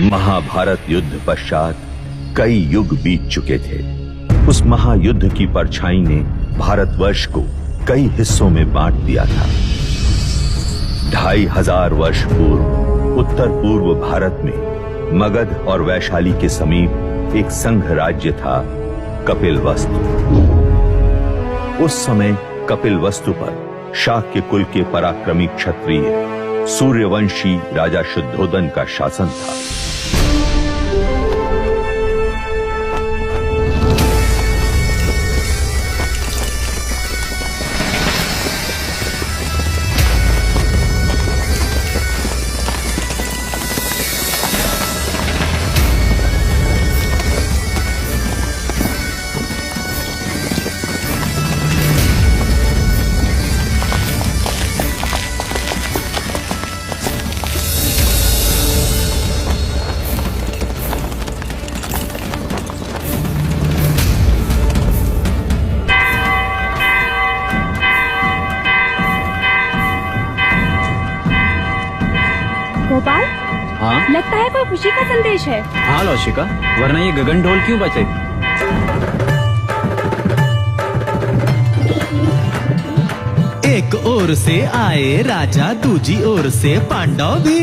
महाभारत युद्ध पश्चात कई युग बीत चुके थे। उस महायुद्ध की परछाई ने भारतवर्ष को कई हिस्सों में बांट दिया था। 2500 वर्ष पूर्व उत्तर पूर्व भारत में मगध और वैशाली के समीप एक संघ राज्य था, कपिलवस्तु। उस समय कपिलवस्तु पर शाक्य कुल के पराक्रमी क्षत्रिय सूर्यवंशी राजा शुद्धोदन का शासन था। गोपाल, हाँ लगता है कोई खुशी का संदेश है। हाँ लौशिका, वरना ये गगन ढोल क्यों बचे? एक ओर से आए राजा, दूजी ओर से पांडव भी।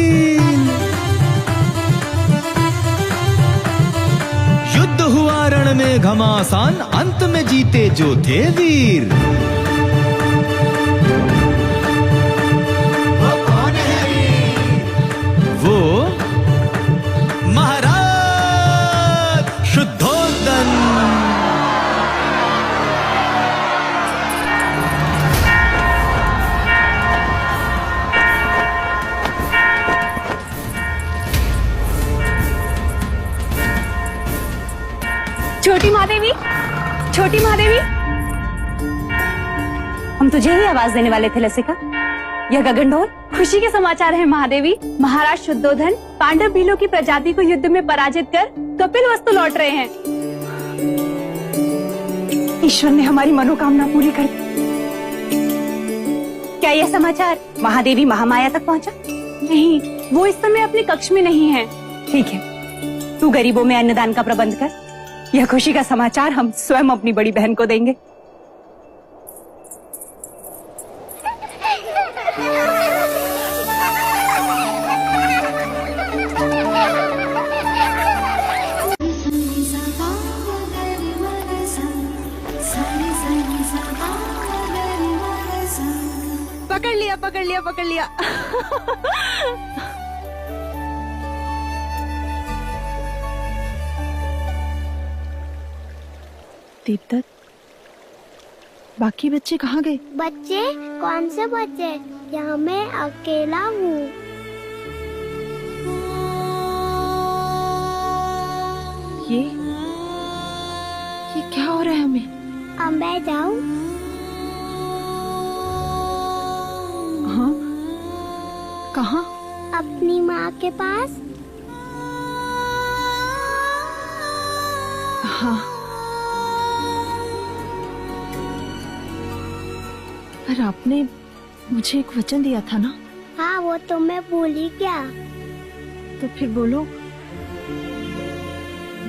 युद्ध हुआ रण में घमासान, अंत में जीते जो थे वीर। वो महाराज शुद्धोदन। छोटी महादेवी, छोटी महादेवी, हम तुझे ही आवाज देने वाले थे लसिका। यह गगन ढोल खुशी के समाचार है महादेवी। महाराज शुद्धोधन पांडव भीलों की प्रजाति को युद्ध में पराजित कर कपिलवस्तु लौट रहे हैं। ईश्वर ने हमारी मनोकामना पूरी कर दी। क्या यह समाचार महादेवी महामाया तक पहुंचा? नहीं, वो इस समय अपने कक्ष में नहीं है। ठीक है, तू गरीबों में अन्नदान का प्रबंध कर। यह खुशी का समाचार हम स्वयं अपनी बड़ी बहन को देंगे। पकड़ लिया, पकड़ लिया, पकड़ लिया। दीपदत्त, बाकी बच्चे कहाँ गए? बच्चे? कौन से बच्चे? यहाँ मैं अकेला हूँ। ये क्या हो रहा है हमें? अब मैं जाऊँ? हाँ, कहाँ? अपनी माँ के पास। हाँ, पर आपने मुझे एक वचन दिया था ना? हाँ, वो तो मैं भूली क्या? तो फिर बोलो।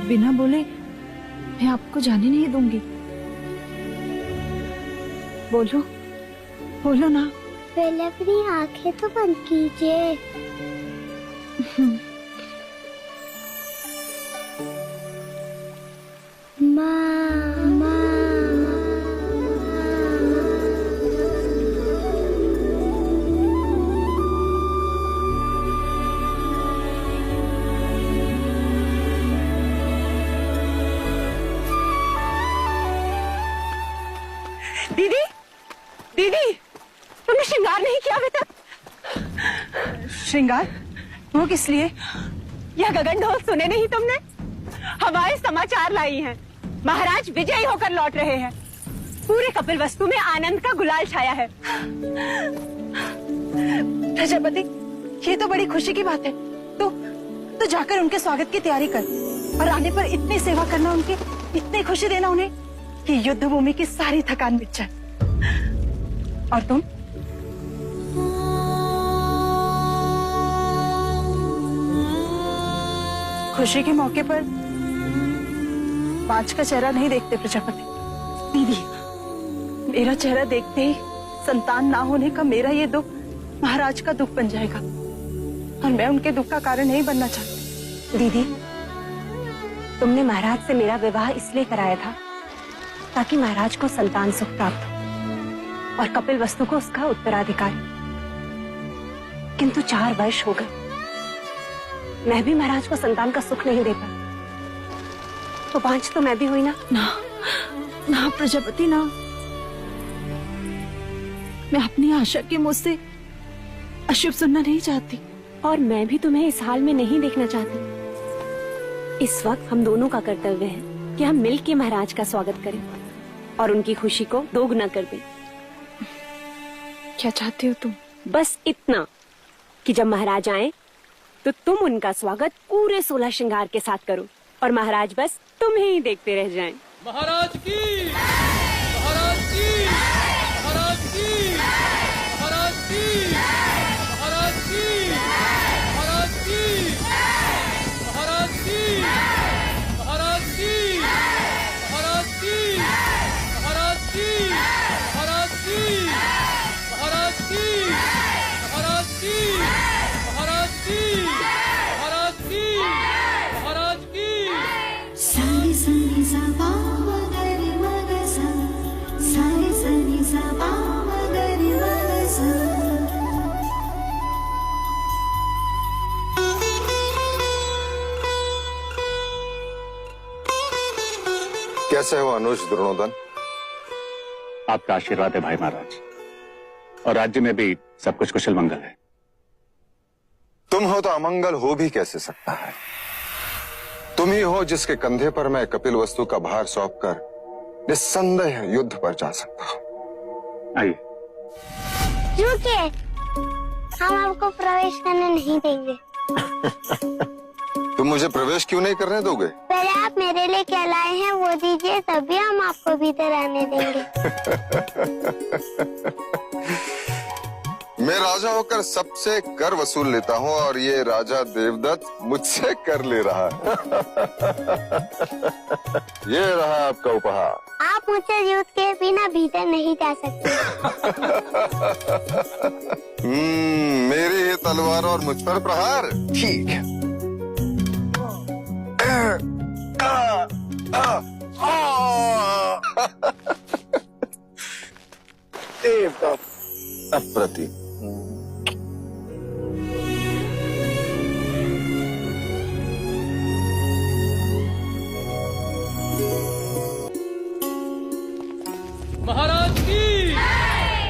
बिना बोले मैं आपको जाने नहीं दूंगी। बोलो, बोलो ना। पहले अपनी आंखें तो बंद कीजिए। दीदी, दीदी, तुमने श्रृंगार नहीं किया अभी तक? श्रृंगार? वो किस लिए? यह गगन ढोल सुने नहीं तुमने? हमारे समाचार लाई हैं। महाराज विजयी होकर लौट रहे हैं। पूरे कपिलवस्तु में आनंद का गुलाल छाया है। प्रजापति, ये तो बड़ी खुशी की बात है। तो जाकर उनके स्वागत की तैयारी कर और आने पर इतनी सेवा करना, उनकी इतनी खुशी देना उन्हें कि युद्ध भूमि की सारी थकान मिट जाए। और तुम? खुशी के मौके पर पांच का चेहरा नहीं देखते प्रजापति। दीदी, मेरा चेहरा देखते ही संतान ना होने का मेरा ये दुख महाराज का दुख बन जाएगा और मैं उनके दुख का कारण नहीं बनना चाहती। दीदी, तुमने महाराज से मेरा विवाह इसलिए कराया था ताकि महाराज को संतान सुख प्राप्त हो और कपिल वस्तु को उसका उत्तराधिकारी। किंतु 4 वर्ष हो गए, मैं भी महाराज को संतान का सुख नहीं दे पाई, तो 5 तो मैं भी हुई ना। ना प्रजापति ना, मैं अपनी आशा के मुंह से अशुभ सुनना नहीं चाहती। और मैं भी तुम्हें इस हाल में नहीं देखना चाहती। इस वक्त हम दोनों का कर्तव्य है कि हम मिल के महाराज का स्वागत करें और उनकी खुशी को दोगुना कर दें। क्या चाहती हो तुम? बस इतना कि जब महाराज आए तो तुम उनका स्वागत पूरे 16 श्रृंगार के साथ करो और महाराज बस तुम्हें ही देखते रह जाएं। महाराज की, महाराज की, महाराज की, महाराज की, महाराज की, महाराज की, महाराज की, महाराज की, महाराज की, महाराज की, महाराज की, महाराज की, महाराज की, महाराज की, महाराज की, महाराज की। सारे सनी सबा मगरी मगसा, सारे सनी सबा मगरी मगसा। कैसे हो अनुज द्रोणोदन? आपका आशीर्वाद है भाई महाराज, और राज्य में भी सब कुछ कुशल मंगल है। तुम हो तो अमंगल हो भी कैसे सकता है? तुम ही हो जिसके कंधे पर मैं कपिल वस्तु का भार सौंपकर निस्संदेह युद्ध पर जा सकता हूं। आइए। रुकिए, हम आपको प्रवेश करने नहीं देंगे। तुम मुझे प्रवेश क्यों नहीं करने दोगे? पहले आप मेरे लिए क्या लाए हैं वो दीजिए, तभी हम आपको भीतर आने देंगे। मैं राजा होकर सबसे कर वसूल लेता हूँ और ये राजा देवदत्त मुझसे कर ले रहा है। ये रहा आपका उपहार। आप मुझसे युद्ध के बिना भीतर नहीं जा सकते। मेरी ही तलवार और मुझ पर प्रहार। ठीक है। अप्रतिम। महाराज की,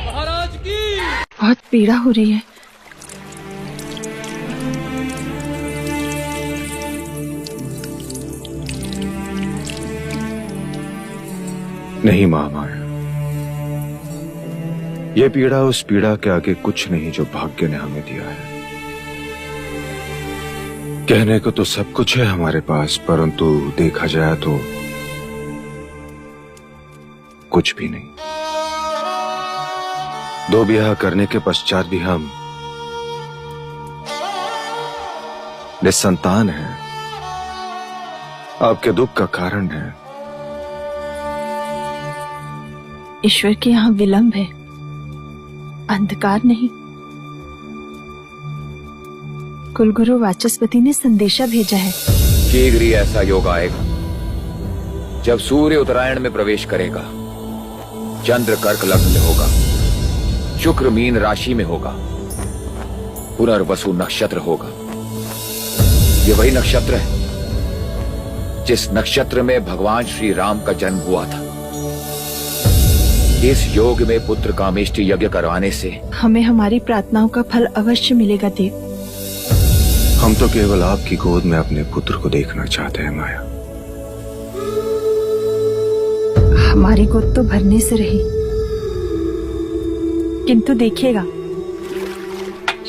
महाराज की। बहुत पीड़ा हो रही है। नहीं महामाया, ये पीड़ा उस पीड़ा के आगे कुछ नहीं जो भाग्य ने हमें दिया है। कहने को तो सब कुछ है हमारे पास, परंतु देखा जाए तो कुछ भी नहीं। 2 ब्याह करने के पश्चात भी हम निसंतान हैं। आपके दुख का कारण है। ईश्वर के यहाँ विलंब है, अंधकार नहीं। कुलगुरु वाचस्पति ने संदेशा भेजा है। शीघ्र ही ऐसा योग आएगा जब सूर्य उत्तरायण में प्रवेश करेगा, चंद्र कर्क लग्न में होगा, शुक्र मीन राशि में होगा, पुनर्वसु नक्षत्र होगा। ये वही नक्षत्र है जिस नक्षत्र में भगवान श्री राम का जन्म हुआ था। इस योग में पुत्र कामेष्टि यज्ञ करवाने से हमें हमारी प्रार्थनाओं का फल अवश्य मिलेगा देव। हम तो केवल आपकी गोद में अपने पुत्र को देखना चाहते हैं माया। हमारी गोद तो भरने से रही, किंतु देखिएगा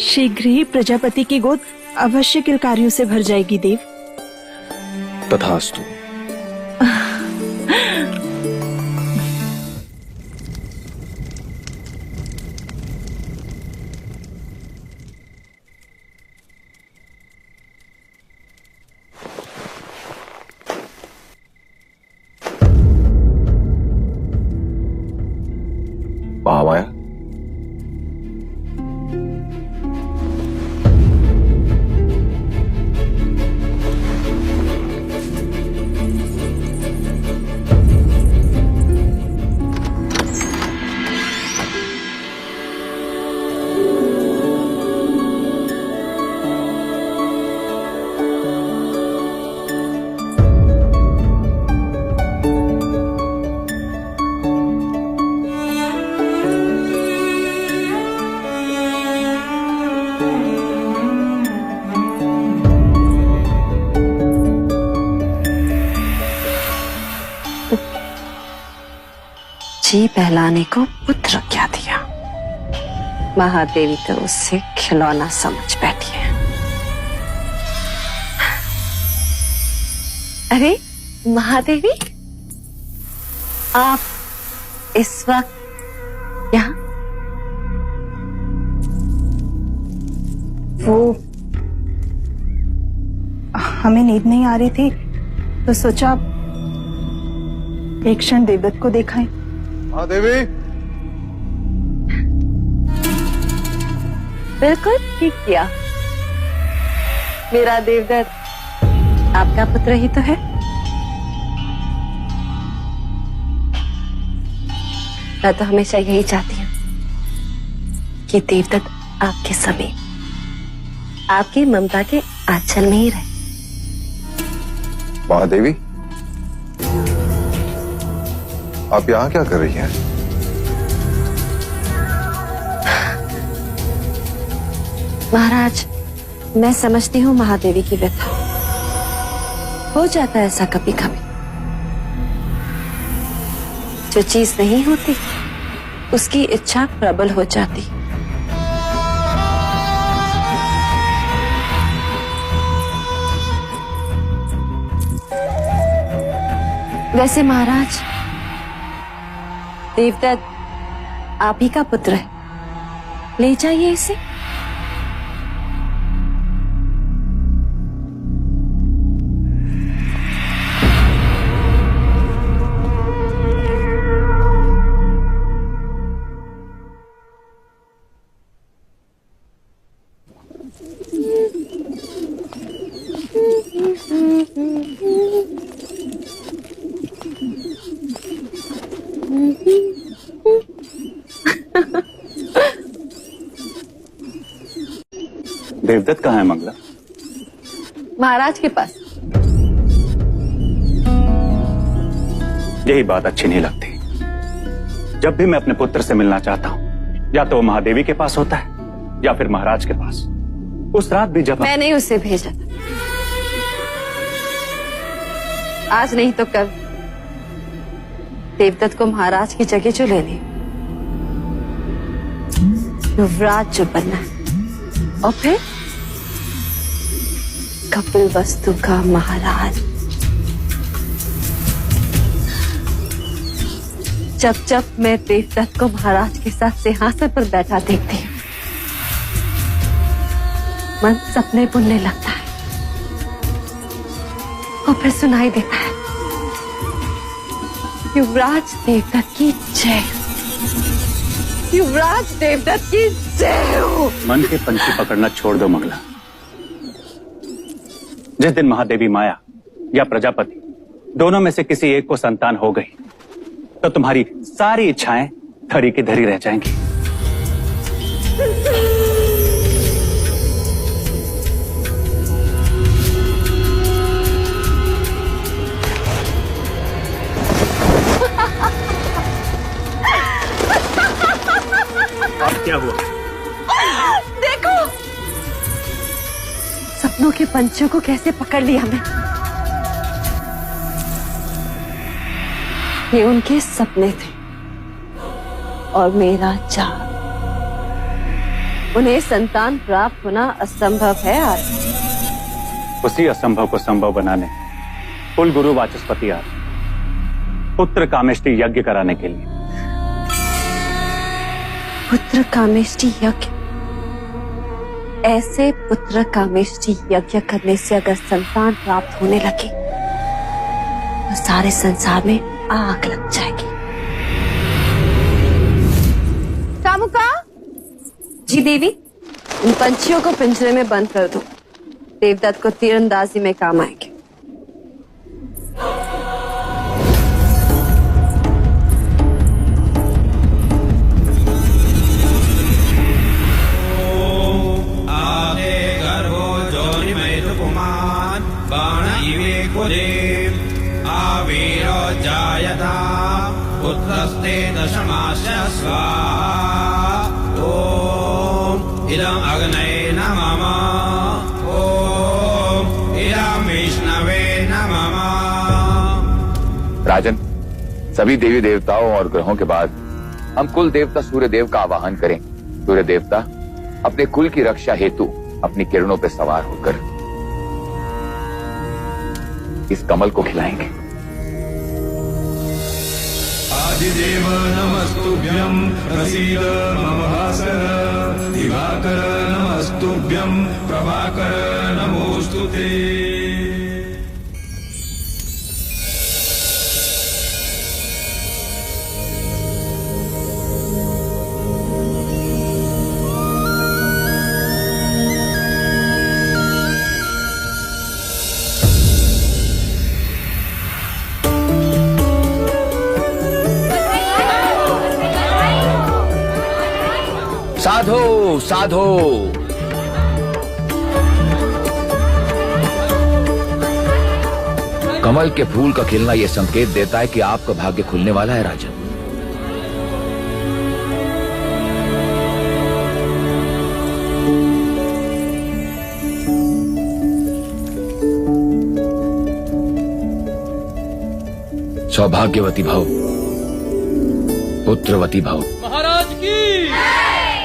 शीघ्र ही प्रजापति की गोद अवश्य किलकारियों से भर जाएगी देव। तथास्तु। जी बहलाने को पुत्र क्या दिया, महादेवी तो उससे खिलौना समझ बैठी है। अरे महादेवी, आप इस वक्त यहाँ? वो हमें नींद नहीं आ रही थी तो सोचा एक क्षण देवदत्त को देखाएं। हाँ देवी। बिल्कुल ठीक किया। मेरा देवदत्त आपका पुत्र ही तो है। मैं तो हमेशा यही चाहती हूँ कि देवदत्त आपके समीप, आपकी ममता के आंचल में ही रहे। महादेवी, आप यहाँ क्या कर रही हैं? महाराज, मैं समझती हूँ महादेवी की व्यथा। हो जाता है ऐसा कभी कभी। जो चीज नहीं होती उसकी इच्छा प्रबल हो जाती। वैसे महाराज, देवदत्त आप ही का पुत्र है, ले जाइए इसे। देवदत्त कहाँ है मंगला? महाराज के पास। यही बात अच्छी नहीं लगती। जब भी मैं अपने पुत्र से मिलना चाहता हूँ, या तो वो महादेवी के पास होता है या फिर महाराज के पास। उस रात भी जब मैंने उसे भेजा था, आज नहीं तो कल देवदत्त को महाराज की जगह जो लेनी, युवराज जो बनना है, और फिर कपिल वस्तु का महाराज। जब जब मैं देवदत्त को महाराज के साथ सिंहासन पर बैठा देखती हूँ, मन सपने बुनने लगता है और फिर सुनाई देता है, युवराज देवदत्त की जय, युवराज देवदत्त की जय हो। मन के पंछी पकड़ना छोड़ दो मंगला। जिस दिन महादेवी माया या प्रजापति दोनों में से किसी एक को संतान हो गई, तो तुम्हारी सारी इच्छाएं धरी की धरी रह जाएंगी। अब क्या हुआ? देखो, सपनों के पंछियों को कैसे पकड़ लिया मैं। ये उनके सपने थे और मेरा चाह। उन्हें संतान प्राप्त होना असंभव है आज। उसी असंभव को संभव बनाने कुल गुरु वाचस्पति आज पुत्र कामेष्टि यज्ञ कराने के लिए। पुत्र कामेष्टि यज्ञ? ऐसे पुत्र कामेष्टि यज्ञ करने से अगर संतान प्राप्त होने लगे तो सारे संसार में आग लग जाएगी। कामुका जी देवी, इन पंछियों को पिंजरे में बंद कर दो। देवदत्त को तीरंदाजी में काम आएंगे। पुत्रस्ते दशमास्य स्वाहा। ओम इदं अग्नये नमः। ओम इदं विष्णवे नमः। राजन, सभी देवी देवताओं और ग्रहों के बाद हम कुल देवता सूर्य देव का आवाहन करें। सूर्य देवता अपने कुल की रक्षा हेतु अपनी किरणों पर सवार होकर इस कमल को खिलाएंगे। आदिदेव नमस्तुभ्यं प्रसीद मम भास्कर दिवाकर नमस्तुभ्यं प्रभाकर नमोस्तुते। साधो साधो कमल के फूल का खिलना यह संकेत देता है कि आपका भाग्य खुलने वाला है राजन। सौभाग्यवती भव, पुत्रवती भव। महाराज की,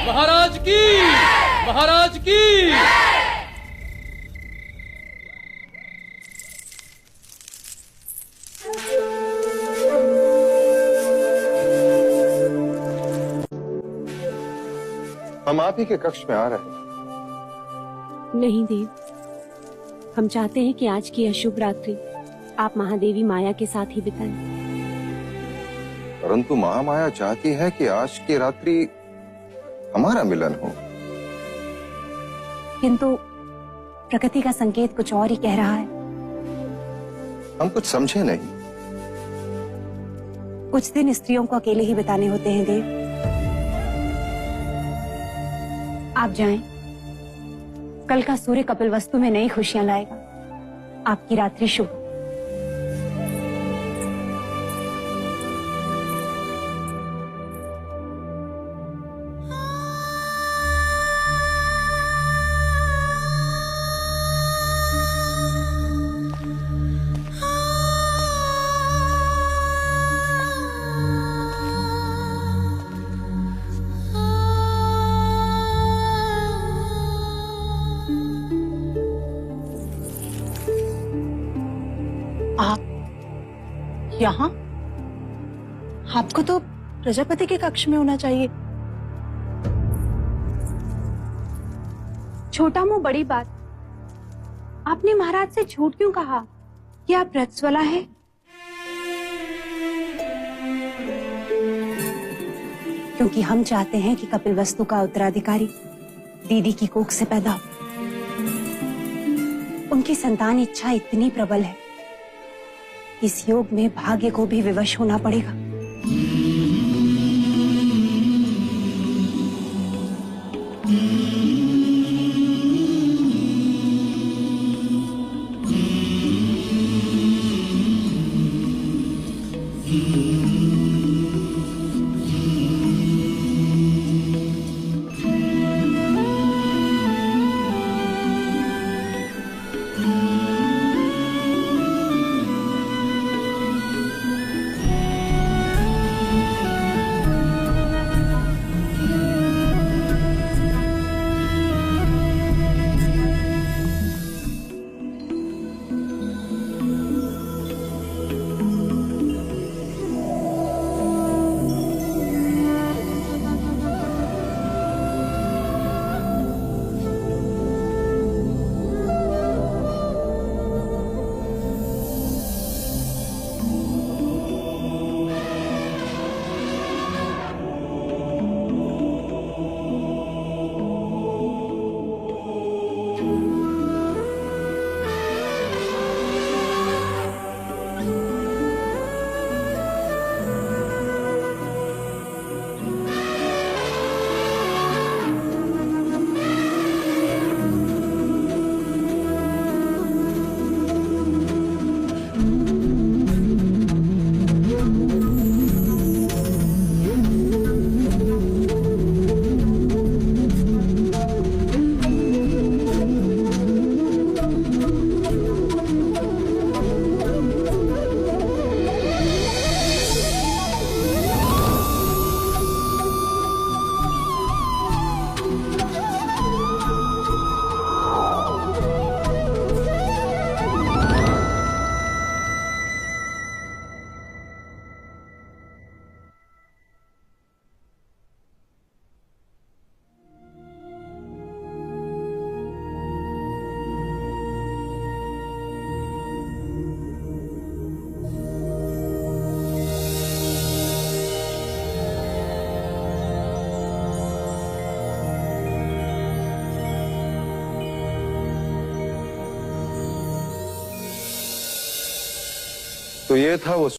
महाराज की, महाराज की। हम आप ही के कक्ष में आ रहे हैं। नहीं देव, हम चाहते हैं कि आज की अशुभ रात्रि आप महादेवी माया के साथ ही बिताएं। परंतु महामाया चाहती है कि आज की रात्रि हमारा मिलन हो। किंतु प्रकृति का संकेत कुछ और ही कह रहा है। हम कुछ समझे नहीं। कुछ दिन स्त्रियों को अकेले ही बिताने होते हैं देव। आप जाएं। कल का सूर्य कपिलवस्तु में नई खुशियां लाएगा। आपकी रात्रि शुभ। आप यहाँ? आपको तो प्रजापति के कक्ष में होना चाहिए। छोटा मुंह बड़ी बात। आपने महाराज से झूठ क्यों कहा कि आप रजस्वला है? क्योंकि हम चाहते हैं कि कपिलवस्तु का उत्तराधिकारी दीदी की कोख से पैदा हो। उनकी संतान इच्छा इतनी प्रबल है, इस योग में भाग्य को भी विवश होना पड़ेगा। तो ये था वो